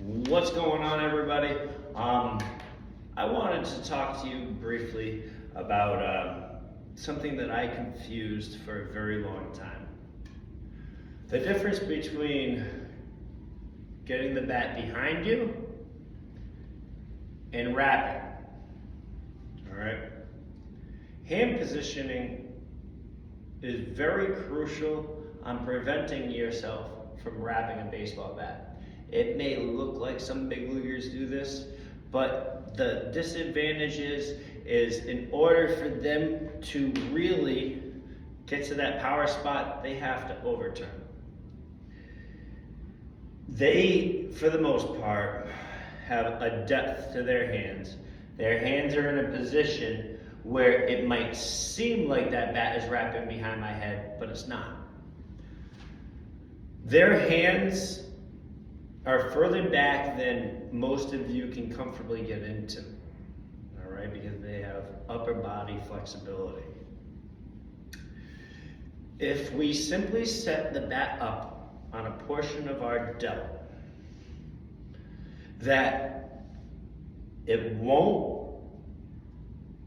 What's going on, everybody? I wanted to talk to you briefly about something that I confused for a very long time. The difference between getting the bat behind you and wrapping. All right? Hand positioning is very crucial on preventing yourself from wrapping a baseball bat. It may look like some big leaguers do this, but the disadvantage is in order for them to really get to that power spot, they have to overturn. They, for the most part, have a depth to their hands. Their hands are in a position where it might seem like that bat is wrapping behind my head, but it's not. Their hands are further back than most of you can comfortably get into, all right, because they have upper body flexibility. If we simply set the bat up on a portion of our delt that it won't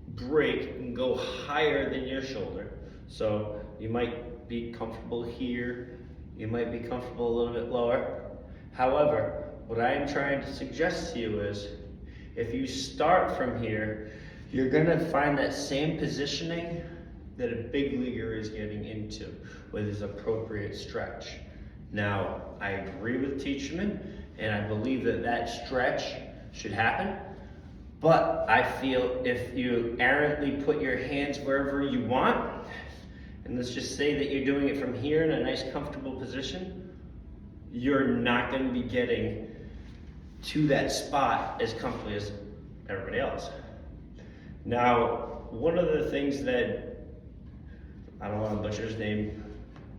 break and go higher than your shoulder, so you might be comfortable here, you might be comfortable a little bit lower. However, what I am trying to suggest to you is, if you start from here, you're gonna find that same positioning that a big leaguer is getting into with his appropriate stretch. Now, I agree with Teacherman, and I believe that that stretch should happen, but I feel if you errantly put your hands wherever you want, and let's just say that you're doing it from here in a nice comfortable position, you're not going to be getting to that spot as comfortably as everybody else. Now, one of the things that, I don't want to butcher his name,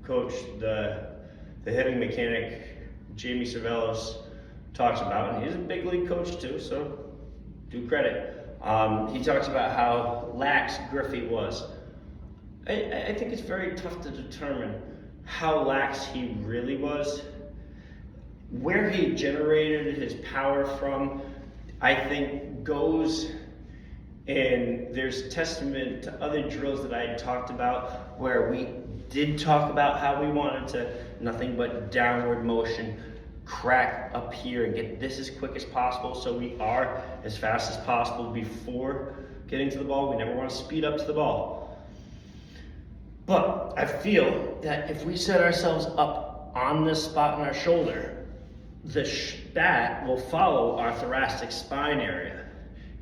Coach, the hitting mechanic, Jamie Cervellos, talks about, and he's a big league coach too, so do credit. He talks about how lax Griffey was. I think it's very tough to determine how lax he really was. Where he generated his power from, I think, goes, and there's testament to other drills that I had talked about where we did talk about how we wanted to nothing but downward motion, crack up here and get this as quick as possible so we are as fast as possible before getting to the ball. We never want to speed up to the ball. But I feel that if we set ourselves up on this spot on our shoulder, the bat will follow our thoracic spine area.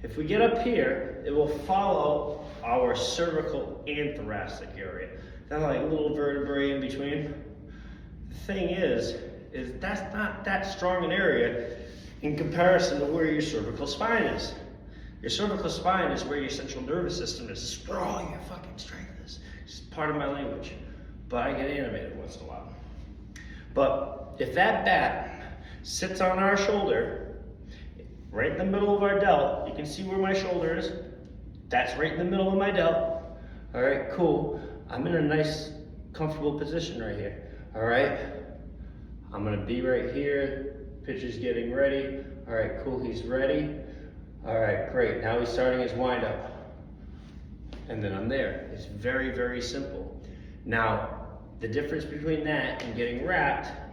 If we get up here, it will follow our cervical and thoracic area. That's like little vertebrae in between. The thing is that's not that strong an area in comparison to where your cervical spine is. Your cervical spine is where your central nervous system is. It's where all your fucking strength is. It's part of my language, but I get animated once in a while. But if that bat sits on our shoulder, right in the middle of our delt, you can see where my shoulder is. That's right in the middle of my delt. All right, cool. I'm in a nice, comfortable position right here. All right, I'm gonna be right here. Pitcher's getting ready. All right, cool, he's ready. All right, great. Now he's starting his windup. And then I'm there. It's very, very simple. Now, the difference between that and getting wrapped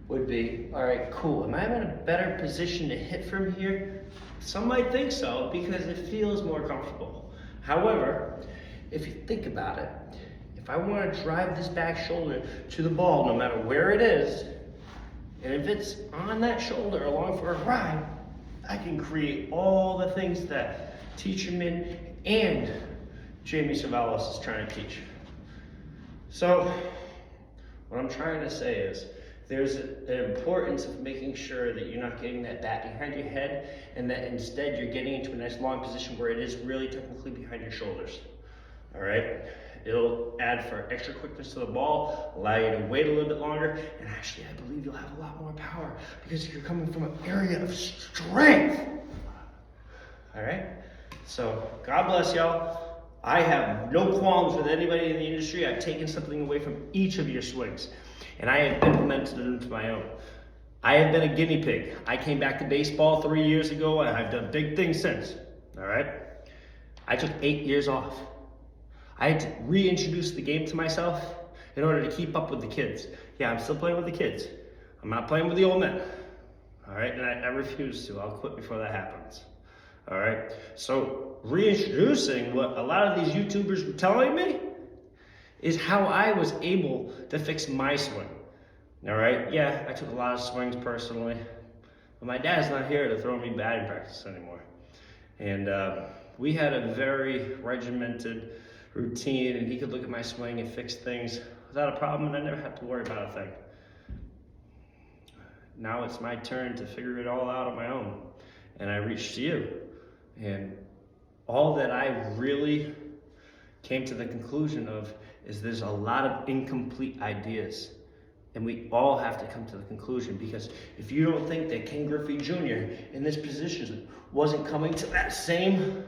would be, all right, cool. Am I in a better position to hit from here? Some might think so because it feels more comfortable. However, if you think about it, if I want to drive this back shoulder to the ball, no matter where it is, and if it's on that shoulder along for a ride, I can create all the things that Teacherman and Jamie Cervellos is trying to teach. So, what I'm trying to say is, there's an importance of making sure that you're not getting that bat behind your head and that instead you're getting into a nice long position where it is really technically behind your shoulders. All right? It'll add for extra quickness to the ball, allow you to wait a little bit longer, and actually I believe you'll have a lot more power because you're coming from an area of strength. All right? So, God bless y'all. I have no qualms with anybody in the industry. I've taken something away from each of your swings, and I have implemented it into my own. I have been a guinea pig. I came back to baseball 3 years ago, and I've done big things since, all right? I took 8 years off. I had to reintroduce the game to myself in order to keep up with the kids. Yeah, I'm still playing with the kids. I'm not playing with the old men, all right? And I refuse to. I'll quit before that happens, all right? So reintroducing what a lot of these YouTubers were telling me is how I was able to fix my swing. All right, yeah, I took a lot of swings personally, but my dad's not here to throw me batting practice anymore. And we had a very regimented routine, and he could look at my swing and fix things without a problem, and I never had to worry about a thing. Now it's my turn to figure it all out on my own, and I reached you. And all that I really came to the conclusion of is there's a lot of incomplete ideas. And we all have to come to the conclusion, because if you don't think that Ken Griffey Jr. in this position wasn't coming to that same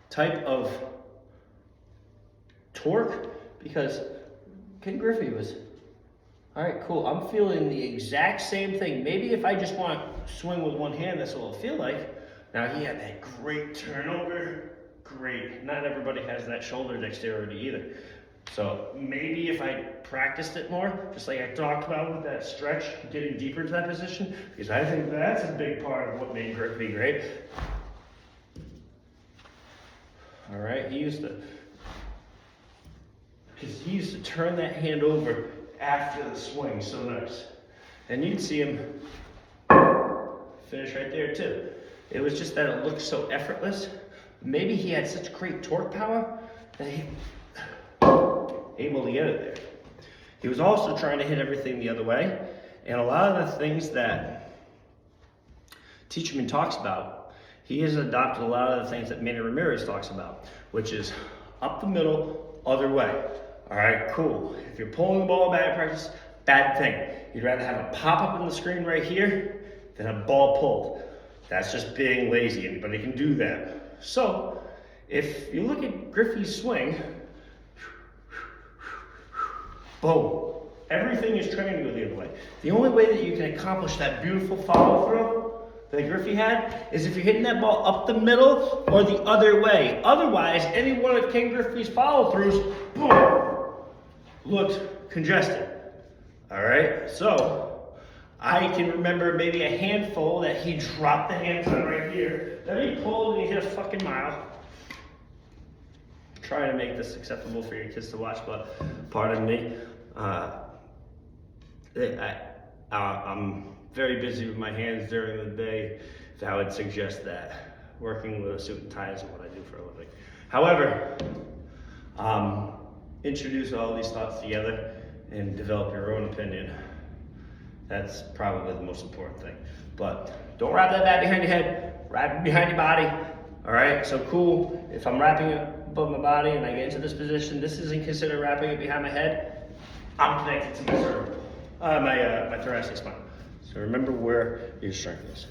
type of torque, because Ken Griffey was, all right, cool, I'm feeling the exact same thing. Maybe if I just want to swing with one hand, that's what it'll feel like. Now he had that great turnover, great. Not everybody has that shoulder dexterity either. So maybe if I practiced it more, just like I talked about with that stretch, getting deeper to that position, because I think that's a big part of what made Griffey great. All right, he used to turn that hand over after the swing, so nice. And you'd see him finish right there too. It was just that it looked so effortless. Maybe he had such great torque power that he able to get it there. He was also trying to hit everything the other way, and a lot of the things that Teacherman talks about, he has adopted a lot of the things that Manny Ramirez talks about, which is up the middle, other way. All right, cool. If you're pulling the ball in batting practice, bad thing. You'd rather have a pop up on the screen right here than a ball pulled. That's just being lazy. Anybody can do that. So if you look at Griffey's swing, boom. Everything is trying to go the other way. The only way that you can accomplish that beautiful follow through that Griffey had is if you're hitting that ball up the middle or the other way. Otherwise, any one of Ken Griffey's follow throughs, boom, looked congested. All right, so I can remember maybe a handful that he dropped the hands on right here, that he pulled and he hit a fucking mile. Trying to make this acceptable for your kids to watch, but pardon me. I'm very busy with my hands during the day, so I would suggest that. Working with a suit and tie isn't what I do for a living. However, introduce all these thoughts together and develop your own opinion. That's probably the most important thing. But don't wrap that bat behind your head, wrap it behind your body. All right, so cool. If I'm wrapping it above my body and I get into this position, this isn't considered wrapping it behind my head. I'm connected to my cervical, my thoracic spine. So remember where your strength is.